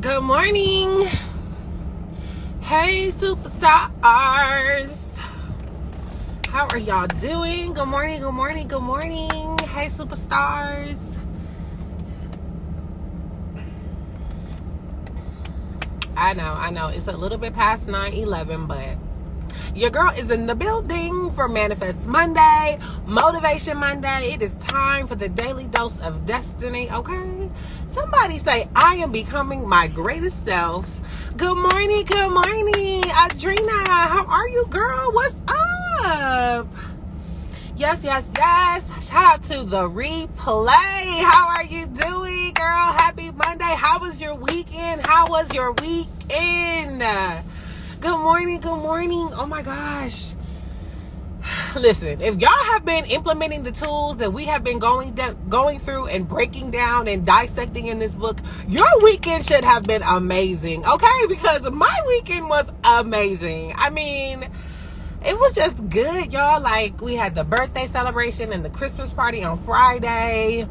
Good morning. Hey, superstars. How are y'all doing? Good morning, good morning, good morning. Hey, superstars. I know. It's a little bit past 9:11, but your girl is in the building for Manifest Monday, Motivation Monday. It is time for the daily dose of destiny, okay? Somebody say, I am becoming my greatest self. Good morning, Adrena. How are you, girl? What's up? Yes. Shout out to the replay. How are you doing, girl? Happy Monday. How was your weekend? Good morning. Oh my gosh. Listen, if y'all have been implementing the tools that we have been going through and breaking down and dissecting in this book, your weekend should have been amazing, okay? Because my weekend was amazing. I mean, it was just good, y'all. Like, we had the birthday celebration and the Christmas party on Friday.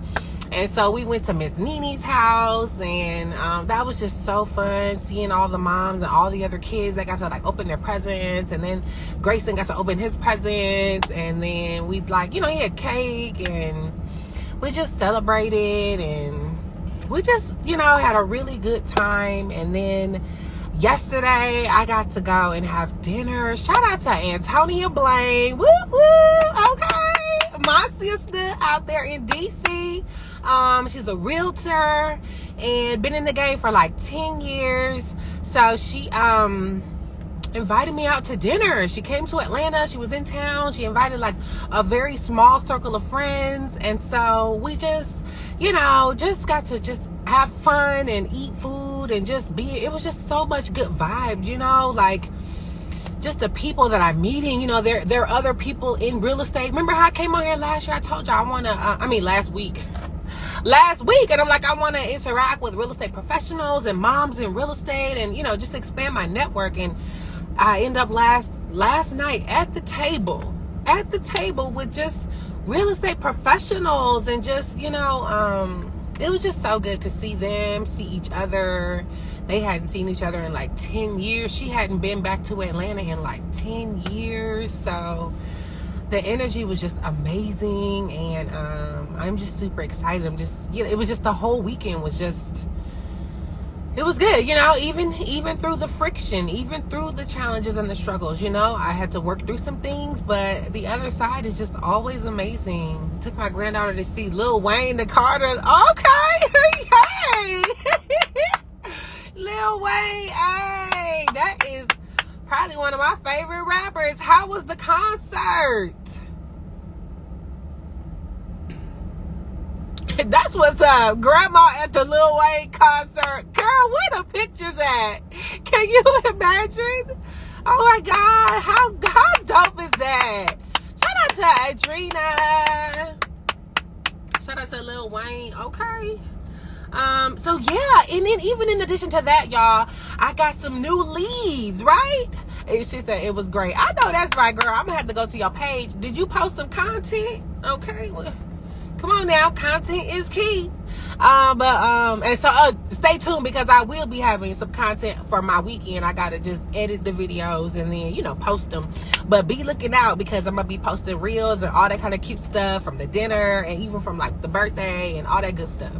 And so we went to Miss Nini's house, and that was just so fun, seeing all the moms and all the other kids that got to like open their presents. And then Grayson got to open his presents, and then we he had cake, and we just celebrated, and we just had a really good time. And then yesterday I got to go and have dinner. Shout out to Antonia Blaine. Woo woo. Okay, my sister out there in DC. She's a realtor and been in the game for like 10 years. So she invited me out to dinner. She came to Atlanta. She was in town. She invited like a very small circle of friends. And so we just, just got to just have fun and eat food and just it was just so much good vibes, like just the people that I'm meeting. There are other people in real estate. Remember how I came on here last year? I told you last week, and I'm like, I want to interact with real estate professionals and moms in real estate, and just expand my network. And I end up last night at the table with just real estate professionals, and just it was just so good to see them, see each other. They hadn't seen each other in like 10 years. She hadn't been back to Atlanta in like 10 years. So the energy was just amazing, and I'm just super excited. It was just the whole weekend was just, it was good, even through the friction, even through the challenges and the struggles, I had to work through some things, but the other side is just always amazing. Took my granddaughter to see Lil Wayne, the Carter. Okay, hey, Lil Wayne, hey, that is probably one of my favorite rappers. How was the concert? That's what's up. Grandma at the Lil Wayne concert. Girl, where the pictures at? Can you imagine? Oh my God. How dope is that? Shout out to Adrena. Shout out to Lil Wayne. Okay. So yeah, and then even in addition to that, y'all, I got some new leads, right? And she said it was great. I know that's right, girl. I'm gonna have to go to your page. Did you post some content? Okay, well, come on now, content is key. And so stay tuned, because I will be having some content for my weekend. I gotta just edit the videos and then post them. But be looking out, because I'm gonna be posting reels and all that kind of cute stuff from the dinner, and even from like the birthday and all that good stuff.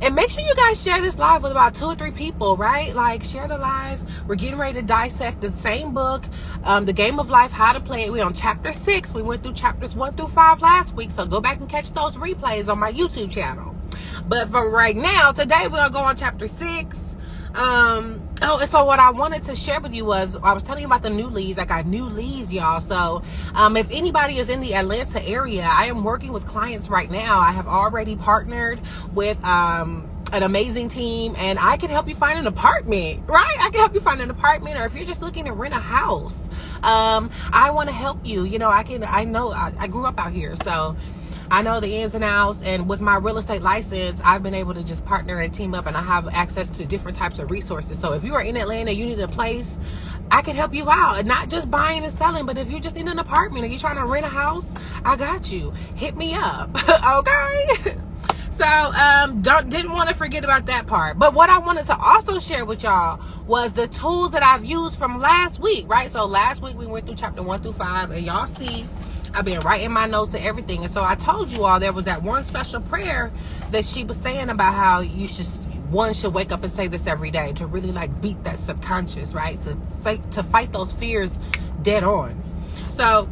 And make sure you guys share this live with about 2 or 3 people, right? Like, share the live. We're getting ready to dissect the same book, The Game of Life, How to Play It. We're on chapter 6. We went through chapters 1 through 5 last week, so go back and catch those replays on my YouTube channel. But for right now, today we're gonna go on chapter 6. And so what I wanted to share with you was, I was telling you about the new leads. I got new leads, y'all. So if anybody is in the Atlanta area, I am working with clients right now. I have already partnered with an amazing team, and I can help you find an apartment, right? I can help you find an apartment, or if you're just looking to rent a house, I want to help you. I grew up out here, so I know the ins and outs, and with my real estate license, I've been able to just partner and team up, and I have access to different types of resources. So if you are in Atlanta, you need a place, I can help you out. And not just buying and selling, but if you're just in an apartment or you're trying to rent a house, I got you. Hit me up, okay? Didn't want to forget about that part. But what I wanted to also share with y'all was the tools that I've used from last week, right? So last week we went through chapter 1 through 5, and y'all see I've been writing my notes and everything. And so I told you all there was that one special prayer that she was saying about how one should wake up and say this every day to really like beat that subconscious, right? To fight those fears dead on. So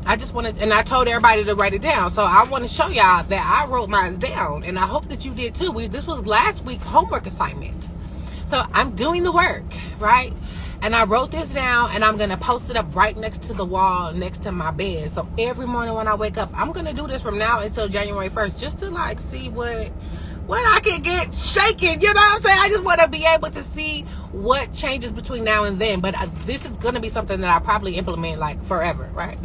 I just wanted, and I told everybody to write it down. So I want to show y'all that I wrote mine down, and I hope that you did too. This was last week's homework assignment. So I'm doing the work, right? And I wrote this down, and I'm going to post it up right next to the wall, next to my bed. So every morning when I wake up, I'm going to do this from now until January 1st, just to like see what I can get shaking. You know what I'm saying? I just want to be able to see what changes between now and then. But this is going to be something that I probably implement like forever, right?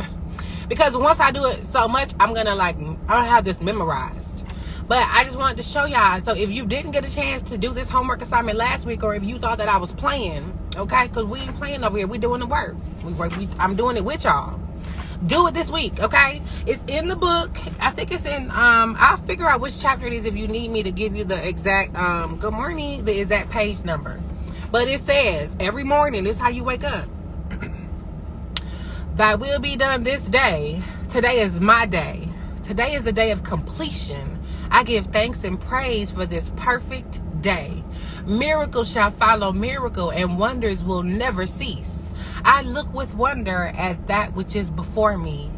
Because once I do it so much, I'm going to have this memorized. But I just wanted to show y'all. So if you didn't get a chance to do this homework assignment last week, or if you thought that I was playing, okay? Because we ain't playing over here. We doing the work. I'm doing it with y'all. Do it this week, okay? It's in the book. I think it's in, I'll figure out which chapter it is if you need me to give you the exact, good morning, the exact page number. But it says, every morning, this is how you wake up. Thy will be done this day. Today is my day. Today is the day of completion. I give thanks and praise for this perfect day. Miracle shall follow miracle, and wonders will never cease. I look with wonder at that which is before me.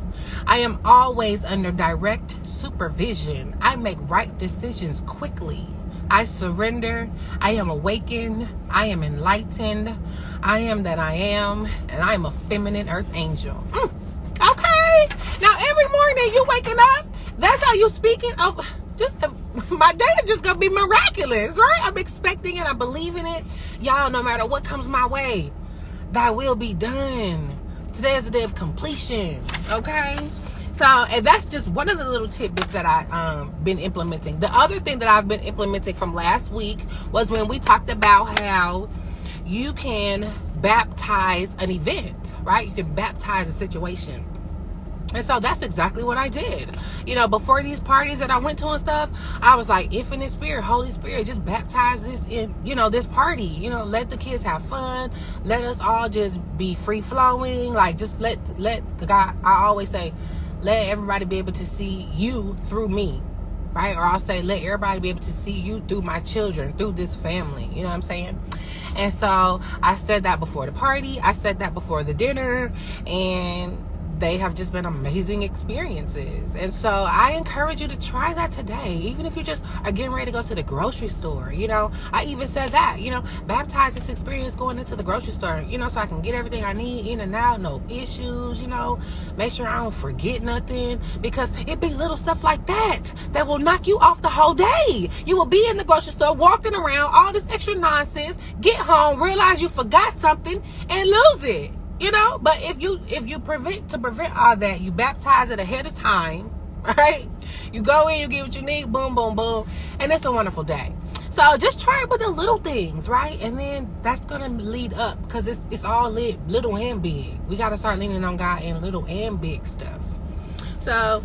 I am always under direct supervision. I make right decisions quickly. I surrender. I am awakened. I am enlightened. I am that I am, and I am a feminine earth angel. Okay. Now every morning you waking up, that's how you speaking. Oh, my day is just gonna be miraculous, right? I'm expecting it. I'm believing it. Y'all, no matter what comes my way, thy will be done. Today is the day of completion. Okay. So, and that's just one of the little tidbits that I've been implementing. The other thing that I've been implementing from last week was when we talked about how you can baptize an event, right? You can baptize a situation. And so that's exactly what I did. You know, before these parties that I went to and stuff, I was like, Infinite Spirit, Holy Spirit, just baptize this in, this party. Let the kids have fun. Let us all just be free flowing. Like, just let God, I always say, let everybody be able to see you through me, right? Or I'll say, let everybody be able to see you through my children, through this family. You know what I'm saying? And so I said that before the party. I said that before the dinner. And they have just been amazing experiences. And so I encourage you to try that today. Even if you just are getting ready to go to the grocery store. I even said that, baptize this experience going into the grocery store, so I can get everything I need in and out, no issues, make sure I don't forget nothing, because it be little stuff like that will knock you off the whole day. You will be in the grocery store walking around, all this extra nonsense, get home, realize you forgot something, and lose it. But if you prevent all that, you baptize it ahead of time, right? You go in, you get what you need, boom, boom, boom, and it's a wonderful day. So just try it with the little things, right? And then that's gonna lead up, because it's all little and big. We gotta start leaning on God in little and big stuff. So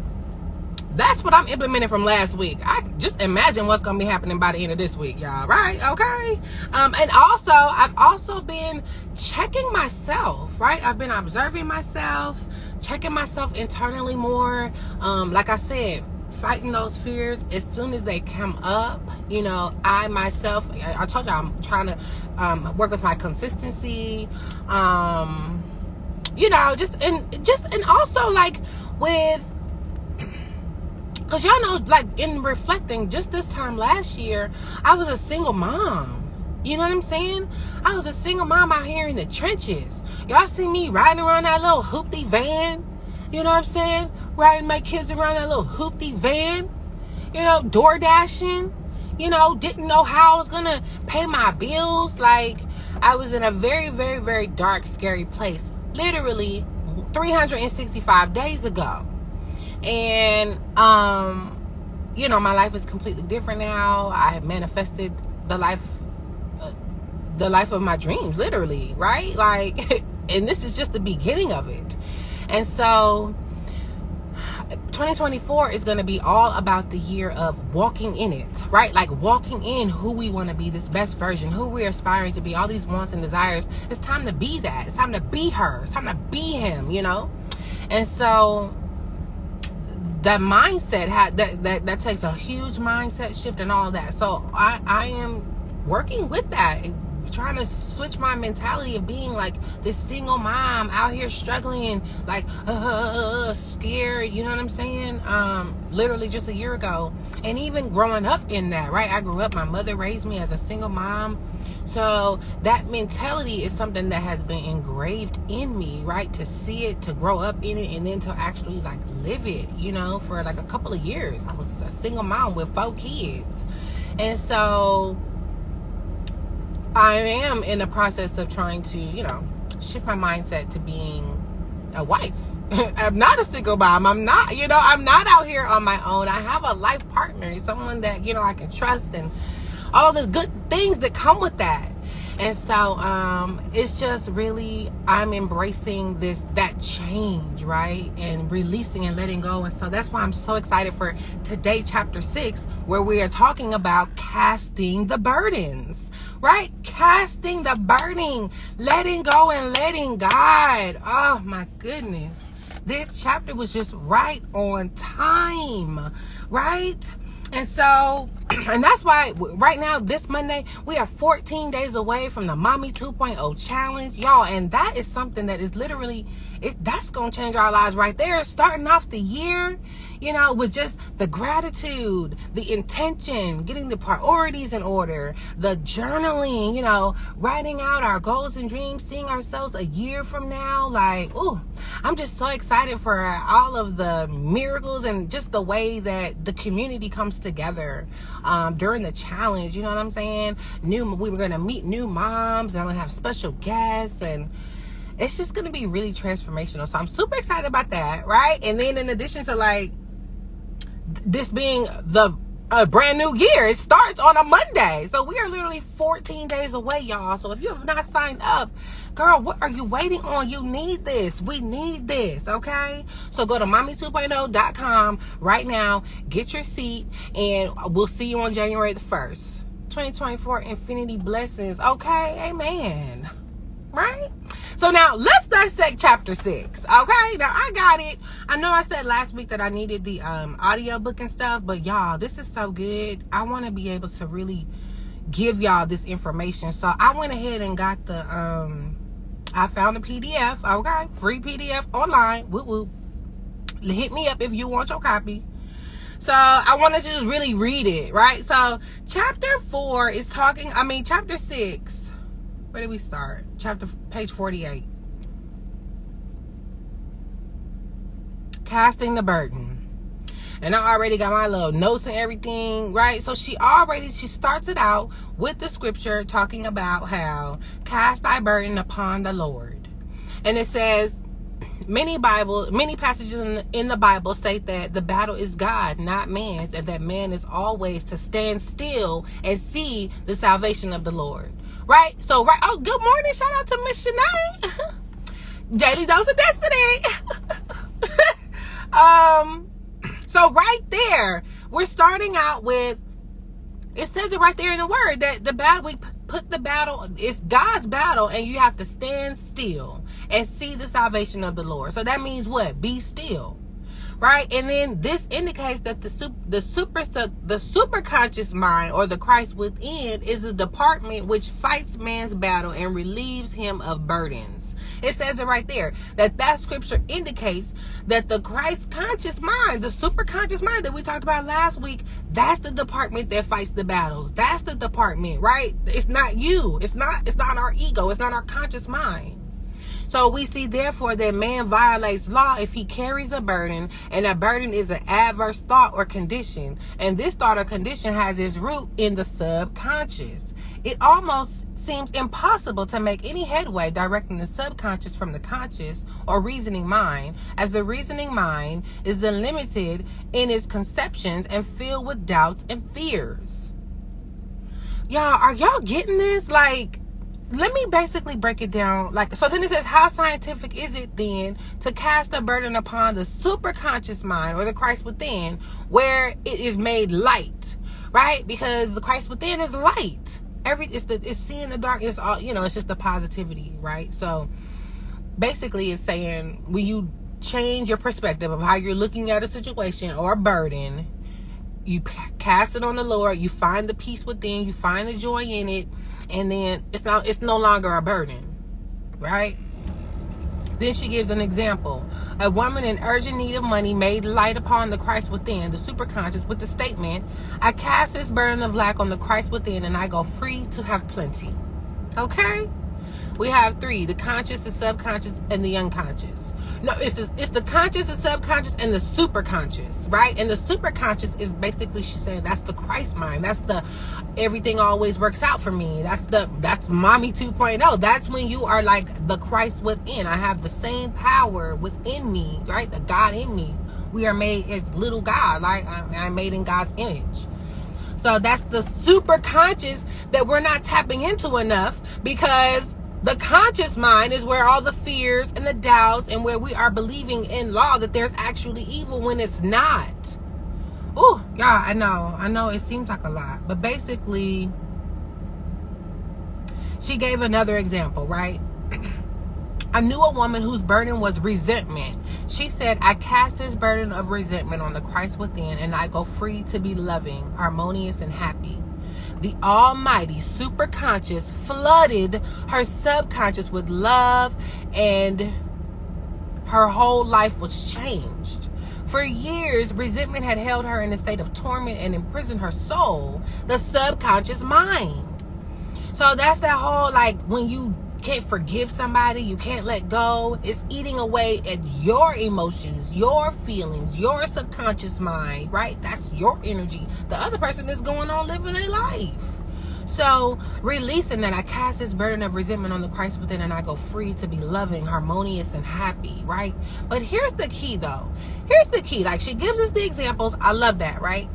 that's what I'm implementing from last week. I just imagine what's going to be happening by the end of this week, y'all, right? Okay. And also, I've also been checking myself, right? I've been observing myself, checking myself internally more. Like I said, fighting those fears as soon as they come up. I myself, I told y'all I'm trying to work with my consistency. And also like with, because y'all know, like, in reflecting, just this time last year, I was a single mom. You know what I'm saying? I was a single mom out here in the trenches. Y'all see me riding around that little hoopty van? You know what I'm saying? Riding my kids around that little hoopty van. Door dashing. Didn't know how I was going to pay my bills. Like, I was in a very, very, very dark, scary place. Literally 365 days ago. And, my life is completely different now. I have manifested the life of my dreams, literally, right? Like, and this is just the beginning of it. And so 2024 is going to be all about the year of walking in it, right? Like walking in who we want to be, this best version, who we're aspiring to be, all these wants and desires. It's time to be that. It's time to be her. It's time to be him, you know? And so that mindset that takes a huge mindset shift and all of that. So I am working with that, trying to switch my mentality of being like this single mom out here struggling, like scared, you know what I'm saying? Literally just a year ago, and even growing up in that, right? I grew up, my mother raised me as a single mom. So that mentality is something that has been engraved in me, right? To see it, to grow up in it, and then to actually like live it, you know, for like a couple of years. I was a single mom with 4 kids. And so I am in the process of trying to, you know, shift my mindset to being a wife. I'm not a single mom. I'm not out here on my own. I have a life partner, someone that, you know, I can trust, and all the good things that come with that. And so it's just really, I'm embracing that change, right? And releasing and letting go. And so that's why I'm so excited for today, chapter 6, where we are talking about casting the burdens, right? Casting the burden, letting go and letting God. Oh my goodness. This chapter was just right on time, right? And so, and that's why right now, this Monday, we are 14 days away from the Mommy 2.0 challenge, y'all. And that is something that is literally, that's going to change our lives right there. Starting off the year, you know, with just the gratitude, the intention, getting the priorities in order, the journaling, you know, writing out our goals and dreams, seeing ourselves a year from now. Like, oh, I'm just so excited for all of the miracles and just the way that the community comes together during the challenge. You know what I'm saying? We were going to meet new moms, and I'm going to have special guests, and it's just going to be really transformational. So I'm super excited about that, right? And then in addition to like this being a brand new year, it starts on a Monday. So we are literally 14 days away, y'all. So if you have not signed up, girl, what are you waiting on? You need this. We need this, okay? So go to mommy2.0.com right now, get your seat, and we'll see you on January the 1st. 2024 infinity blessings, okay? Amen. Right? So now let's dissect chapter 6. Okay, now I got it. I know I said last week that I needed the audio book and stuff, but y'all, this is so good. I want to be able to really give y'all this information. So I went ahead and got the I found the PDF. Okay, free PDF online. Whoop whoop. Hit me up if you want your copy. So I want to just really read it, right? So chapter 6. Where did we start? Page 48. Casting the burden. And I already got my little notes and everything, right? So she starts it out with the scripture talking about how cast thy burden upon the Lord. And it says, many passages in the Bible state that the battle is God, not man's, and that man is always to stand still and see the salvation of the Lord. Right? So, right. Oh, good morning. Shout out to Miss Shanae. Daily Dose of Destiny. So right there, we're starting out with, it says it right there in the word that the battle, we put the battle, it's God's battle, and you have to stand still and see the salvation of the Lord. So that means what? Be still. Right? And then this indicates that the superconscious mind, or the Christ within, is a department which fights man's battle and relieves him of burdens. It says it right there, that scripture indicates that the Christ conscious mind, the superconscious mind that we talked about last week, that's the department that fights the battles. That's the department, right? It's not you. It's not our ego. It's not our conscious mind. So we see, therefore, that man violates law if he carries a burden, and that burden is an adverse thought or condition. And this thought or condition has its root in the subconscious. It almost seems impossible to make any headway directing the subconscious from the conscious or reasoning mind, as the reasoning mind is limited in its conceptions and filled with doubts and fears. Y'all, are y'all getting this? Like, let me basically break it down. Like, so then it says, how scientific is it then to cast the burden upon the superconscious mind, or the Christ within, where it is made light, right? Because the Christ within is light. It's seeing the dark. It's all, it's just the positivity, right? So basically it's saying, when you change your perspective of how you're looking at a situation or a burden, you cast it on the Lord, you find the peace within, you find the joy in it, and then it's no longer a burden, right? Then she gives an example. A woman in urgent need of money made light upon the Christ within, the superconscious, with the statement, I cast this burden of lack on the Christ within, and I go free to have plenty. Okay? We have 3, the conscious, the subconscious, and the unconscious. No, it's the conscious, the subconscious, and the superconscious, right? And the superconscious is basically, she's saying, that's the Christ mind. That's the everything always works out for me. That's mommy 2.0. That's when you are like the Christ within. I have the same power within me, right? The God in me. We are made as little God, like I'm made in God's image. So that's the superconscious that we're not tapping into enough, because the conscious mind is where all the fears and the doubts, and where we are believing in law that there's actually evil when it's not. Oh, yeah, I know it seems like a lot, but basically she gave another example, right? I knew a woman whose burden was resentment. She said, I cast this burden of resentment on the Christ within, and I go free to be loving, harmonious, and happy. The almighty superconscious flooded her subconscious with love, and her whole life was changed. For years, resentment had held her in a state of torment and imprisoned her soul, the subconscious mind. So that's that whole, like, when you can't forgive somebody, you can't let go, it's eating away at your emotions, your feelings, your subconscious mind, right? That's your energy. The other person is going on living their life. So releasing that, I cast this burden of resentment on the Christ within, and I go free to be loving, harmonious, and happy, right? But here's the key, though. Here's the key. Like, she gives us the examples. I love that, right?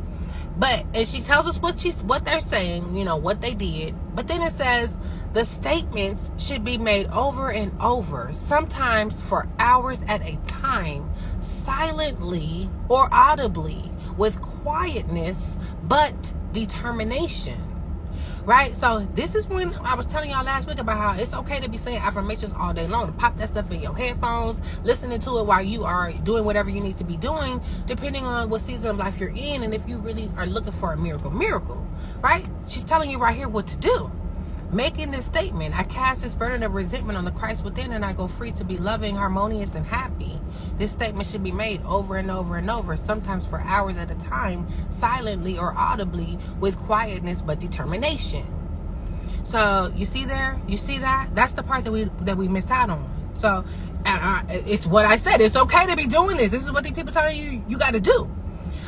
And she tells us what they're saying, what they did. But then it says, the statements should be made over and over, sometimes for hours at a time, silently or audibly, with quietness but determination. Right? So this is when I was telling y'all last week about how it's okay to be saying affirmations all day long, to pop that stuff in your headphones, listening to it while you are doing whatever you need to be doing, depending on what season of life you're in, and if you really are looking for a miracle, right? She's telling you right here what to do. Making this statement, I cast this burden of resentment on the Christ within, and I go free to be loving, harmonious, and happy. This statement should be made over and over and over, sometimes for hours at a time, silently or audibly, with quietness but determination. So you see there? You see that? That's the part that we miss out on. So it's what I said. It's okay to be doing this. This is what these people telling you got to do.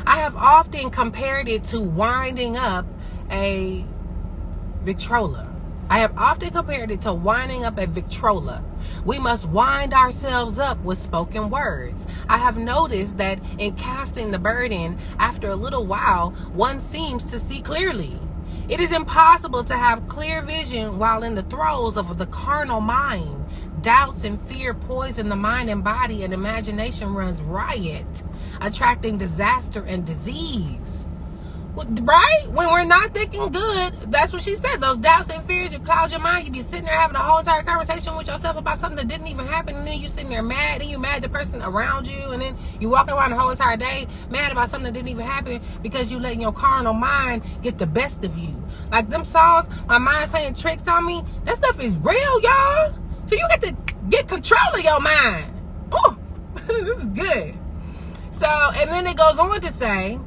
I have often compared it to winding up a Victrola. I have often compared it to winding up a Victrola. We must wind ourselves up with spoken words. I have noticed that in casting the burden, after a little while, one seems to see clearly. It is impossible to have clear vision while in the throes of the carnal mind. Doubts and fear poison the mind and body, and imagination runs riot, attracting disaster and disease. Right? When we're not thinking good, that's what she said. Those doubts and fears, you cloud your mind. You be sitting there having a whole entire conversation with yourself about something that didn't even happen, and then you sitting there mad, and you mad at the person around you, and then you walking around the whole entire day mad about something that didn't even happen because you letting your carnal mind get the best of you. Like them songs, My Mind's Playing Tricks on Me, that stuff is real, y'all. So you got to get control of your mind. Oh, this is good. So, and then it goes on to say,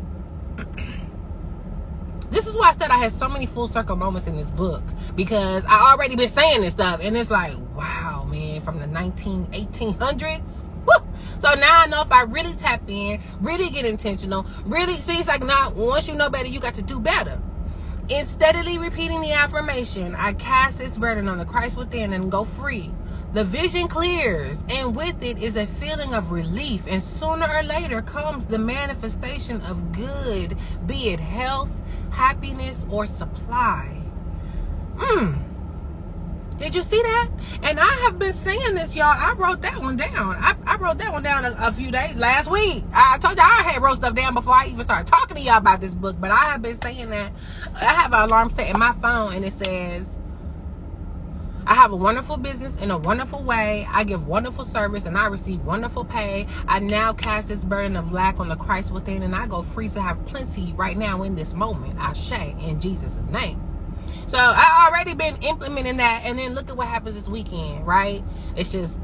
this is why I said I had so many full circle moments in this book, because I already been saying this stuff, and it's like, wow, man, from the 1800s. Woo! So now I know if I really tap in, really get intentional, really see, it's like, now once you know better, you got to do better. In steadily repeating the affirmation, I cast this burden on the Christ within and go free. The vision clears, and with it is a feeling of relief, and sooner or later comes the manifestation of good, be it health, happiness, or supply. Did you see that? And I have been saying this, y'all. I wrote that one down. I wrote that one down a few days last week. I told y'all I had wrote stuff down before I even started talking to y'all about this book. But I have been saying that. I have an alarm set in my phone, and it says, I have a wonderful business in a wonderful way. I give wonderful service and I receive wonderful pay. I now cast this burden of lack on the Christ within, and I go free to have plenty right now in this moment. Ashe, in Jesus' name. So I already been implementing that, and then look at what happens this weekend, right? It's just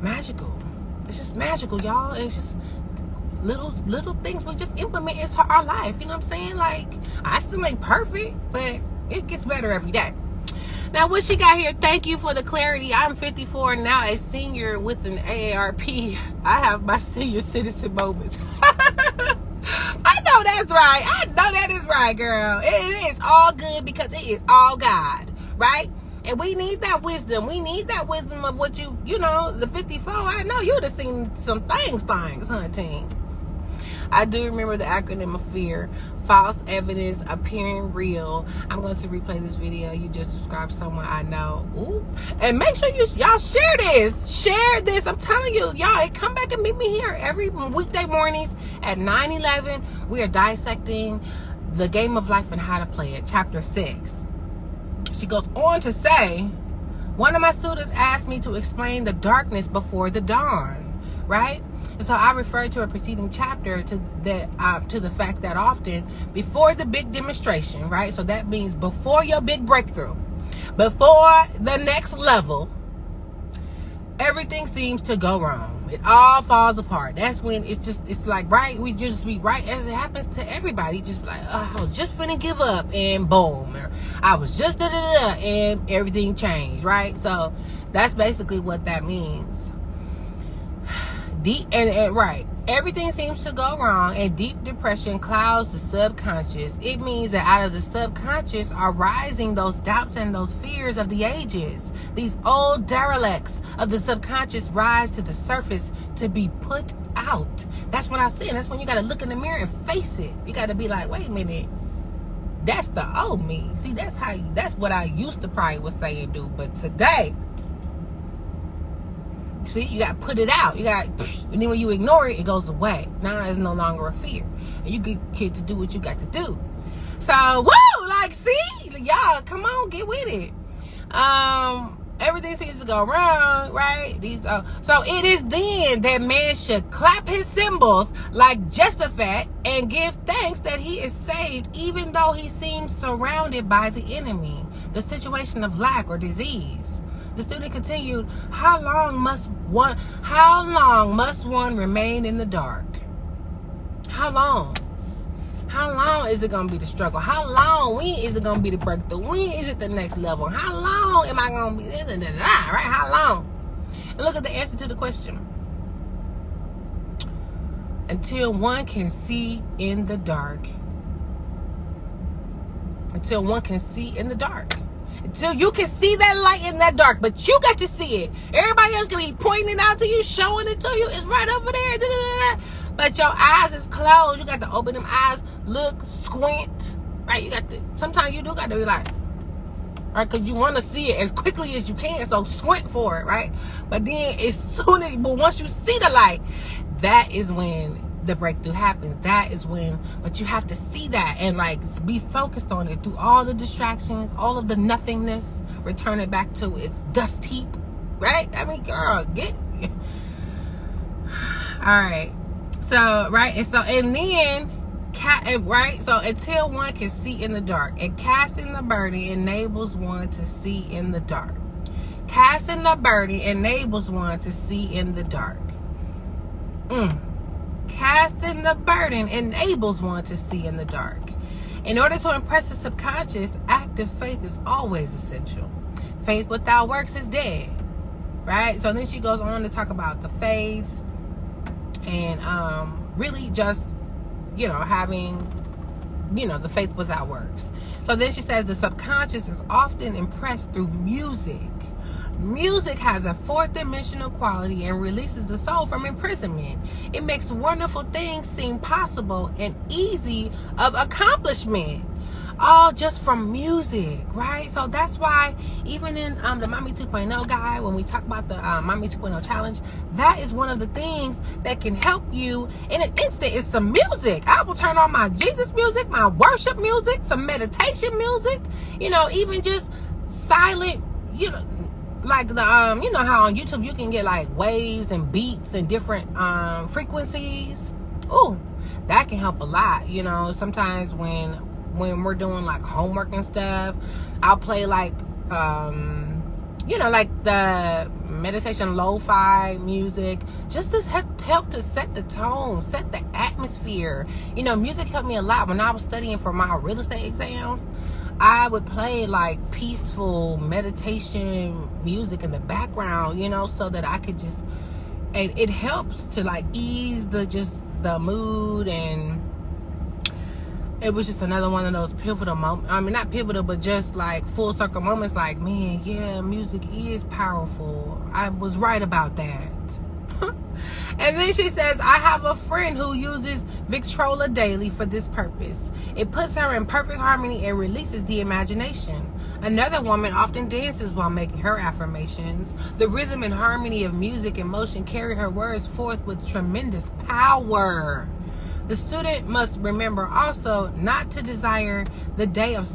magical. It's just magical, y'all. It's just little things we just implement into our life. You know what I'm saying? Like, I still ain't perfect, but it gets better every day. Now, what she got here, thank you for the clarity. I'm 54 now, a senior with an AARP. I have my senior citizen moments. I know that's right. I know that is right, girl. It is all good because it is all God, right? And we need that wisdom. We need that wisdom of what you know, the 54. I know you'd have seen some things, hunting. I do remember the acronym of FEAR. False evidence appearing real. I'm going to replay this video. You just described someone I know. Ooh. And make sure y'all share this. Share this. I'm telling you, y'all, come back and meet me here every weekday mornings at 9:11. We are dissecting The Game of Life and How to Play It, chapter 6. She goes on to say, one of my students asked me to explain the darkness before the dawn, right? And so I referred to a preceding chapter to the fact that often before the big demonstration, right? So that means before your big breakthrough, before the next level, everything seems to go wrong. It all falls apart. That's when it's like, right? We just be right as it happens to everybody. Just like, I was just finna give up, and boom. Or, I was just and everything changed, right? So that's basically what that means. Deep and right, everything seems to go wrong, and deep depression clouds the subconscious. It means that out of the subconscious are rising those doubts and those fears of the ages. These old derelicts of the subconscious rise to the surface to be put out. That's what I said. That's when you got to look in the mirror and face it. You got to be like, wait a minute, that's the old me. See, that's what I used to probably was saying, do, but today. See, you got to put it out. And then when you ignore it, it goes away. Now it's no longer a fear. And you get kid to do what you got to do. So, woo! Like, see? Y'all, come on, get with it. Everything seems to go wrong, right? So it is then that man should clap his cymbals like Jehoshaphat and give thanks that he is saved, even though he seems surrounded by the enemy, the situation of lack or disease. The student continued, how long must one remain in the dark? How long? How long is it going to be the struggle? How long? When is it going to be the breakthrough? When is it the next level? How long am I going to be? Right? How long? And look at the answer to the question. Until one can see in the dark. Until one can see in the dark. Until you can see that light in that dark, but you got to see it. Everybody else can be pointing it out to you, showing it to you. It's right over there. But your eyes is closed. You got to open them eyes, look, squint. Right? Sometimes you do got to be like, right? Because you want to see it as quickly as you can, so squint for it, right? But then but once you see the light, that is when the breakthrough happens. That is when, but you have to see that and like be focused on it through all the distractions, all of the nothingness, return it back to its dust heap, right? I mean, girl, all right. So, right. And then, right. So until one can see in the dark, and casting the burden enables one to see in the dark. Casting the burden enables one to see in the dark. Casting the burden enables one to see in the dark. In order to impress the subconscious, active faith is always essential. Faith without works is dead, right? So then she goes on to talk about the faith and really just, having, the faith without works. So then she says the subconscious is often impressed through music. Music has a fourth dimensional quality and releases the soul from imprisonment. It makes wonderful things seem possible and easy of accomplishment. all just from music, right? So that's why even in the Mommy 2.0 guide, when we talk about the Mommy 2.0 challenge, that is one of the things that can help you in an instant. It's some music. I will turn on my Jesus music, my worship music, some meditation music, you know, even just silent, you know, like the you know how on YouTube you can get like waves and beats and different frequencies. Ooh, that can help a lot. You know, sometimes when we're doing like homework and stuff, I'll play like you know, like the meditation lo-fi music, just to help to set the tone, set the atmosphere. You know, music helped me a lot when I was studying for my real estate exam. I would play like peaceful meditation music in the background, you know, so that I could just, and it helps to like ease the mood. And it was just another one of those pivotal moments. I mean, not pivotal, but just like full circle moments. Like, man, yeah, music is powerful. I was right about that. And then she says, I have a friend who uses Victrola daily for this purpose. It puts her in perfect harmony and releases the imagination. Another woman often dances while making her affirmations. The rhythm and harmony of music and motion carry her words forth with tremendous power. The student must remember also not to despise the day of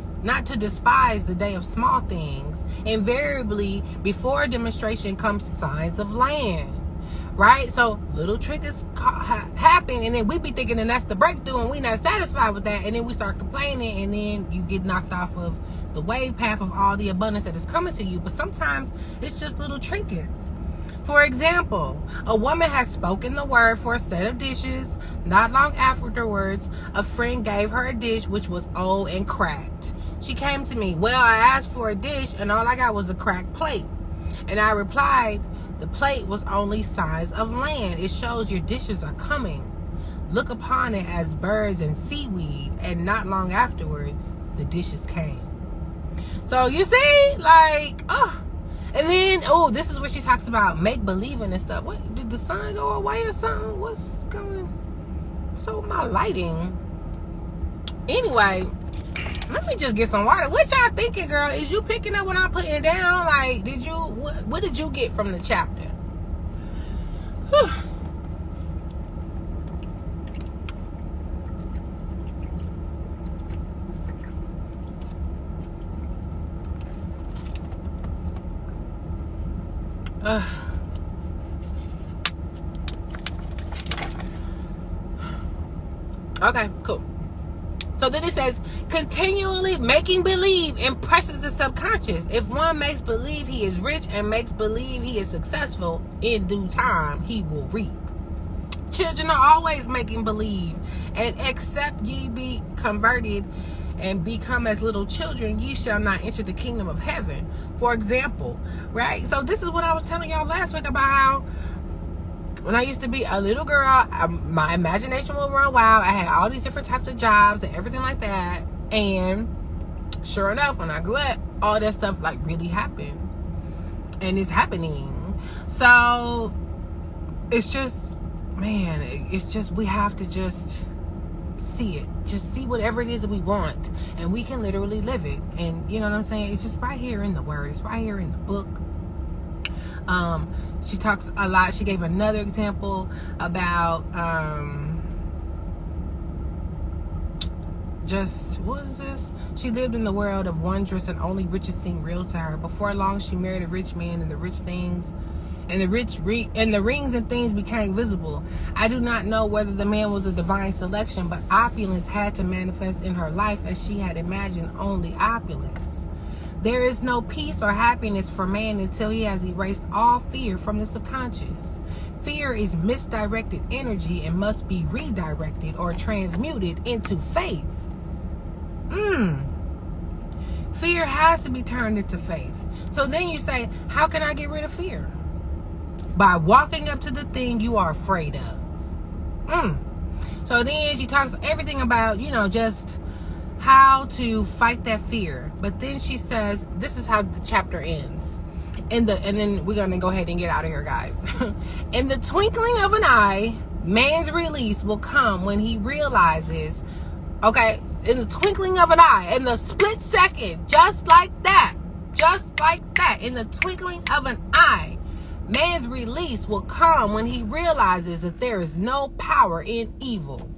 small things. Invariably, before a demonstration comes signs of land. Right? So little triggers happen, and then we be thinking, and that's the breakthrough, and we not satisfied with that, and then we start complaining, and then you get knocked off of the wave path of all the abundance that is coming to you. But sometimes it's just little trinkets. For example, a woman has spoken the word for a set of dishes. Not long afterwards, a friend gave her a dish which was old and cracked. She came to me, well, I asked for a dish and all I got was a cracked plate. And I replied, the plate was only size of land. It shows your dishes are coming. Look upon it as birds and seaweed. And not long afterwards, the dishes came. So you see, like, and then, this is where she talks about make-believing and stuff. What, did the sun go away or something? What's going? So my lighting. Anyway, let me just get some water. What y'all thinking, girl? Is you picking up what I'm putting down? Like, did you, what did you get from the chapter? Whew. Okay, cool. So then it says, continually making believe impresses the subconscious. If one makes believe he is rich and makes believe he is successful, in due time he will reap. Children are always making believe, and except ye be converted and become as little children, ye shall not enter the kingdom of heaven. For example, right? So this is what I was telling y'all last week about how when I used to be a little girl, my imagination would run wild. I had all these different types of jobs and everything like that. And sure enough, when I grew up, all that stuff like really happened. And it's happening. So it's just, man, it's just, we have to just see it. Just see whatever it is that we want. And we can literally live it. And you know what I'm saying? It's just right here in the word. It's right here in the book. She talks a lot. She gave another example about just, what is this? She lived in the world of wondrous and only riches seemed real to her. Before long, she married a rich man, and the rich things and the rings and things became visible. I do not know whether the man was a divine selection, but opulence had to manifest in her life as she had imagined only opulence. There is no peace or happiness for man until he has erased all fear from the subconscious. Fear is misdirected energy and must be redirected or transmuted into faith. Fear has to be turned into faith. So then you say, how can I get rid of fear? By walking up to the thing you are afraid of. So then she talks everything about, you know, just how to fight that fear. But then she says, this is how the chapter ends. And then we're going to go ahead and get out of here, guys. In the twinkling of an eye, man's release will come when he realizes Okay, in the twinkling of an eye, in the split second, just like that, in the twinkling of an eye, man's release will come when he realizes that there is no power in evil.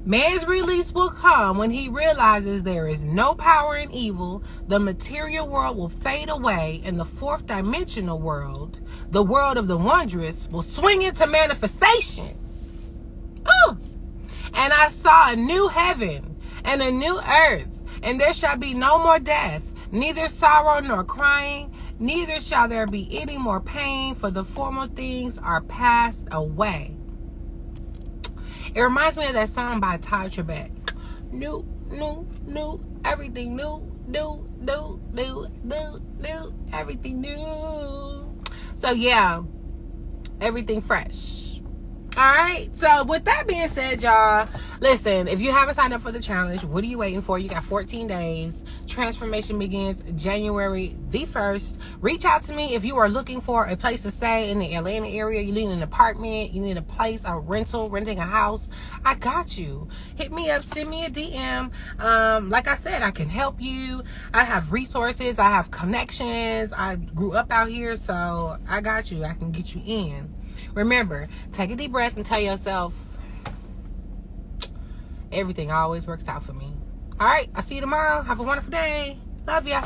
Man's release will come when he realizes there is no power in evil. The material world will fade away, and the fourth dimensional world, the world of the wondrous, will swing into manifestation. And I saw a new heaven and a new earth, and there shall be no more death, neither sorrow nor crying, neither shall there be any more pain, for the former things are passed away. It reminds me of that song by Ty Tribbett. New, everything new, everything new. So yeah, everything fresh. All right, so with that being said, y'all, listen, if you haven't signed up for the challenge, what are you waiting for? You got 14 days. Transformation begins January the 1st. Reach out to me if you are looking for a place to stay in the Atlanta area. You need an apartment, you need a place, a renting a house. I got you. Hit me up, send me a DM. Like I said, I can help you. I have resources, I have connections. I grew up out here, so I got you. I can get you in. Remember, take a deep breath and tell yourself, everything always works out for me. All right, I'll see you tomorrow. Have a wonderful day. Love ya.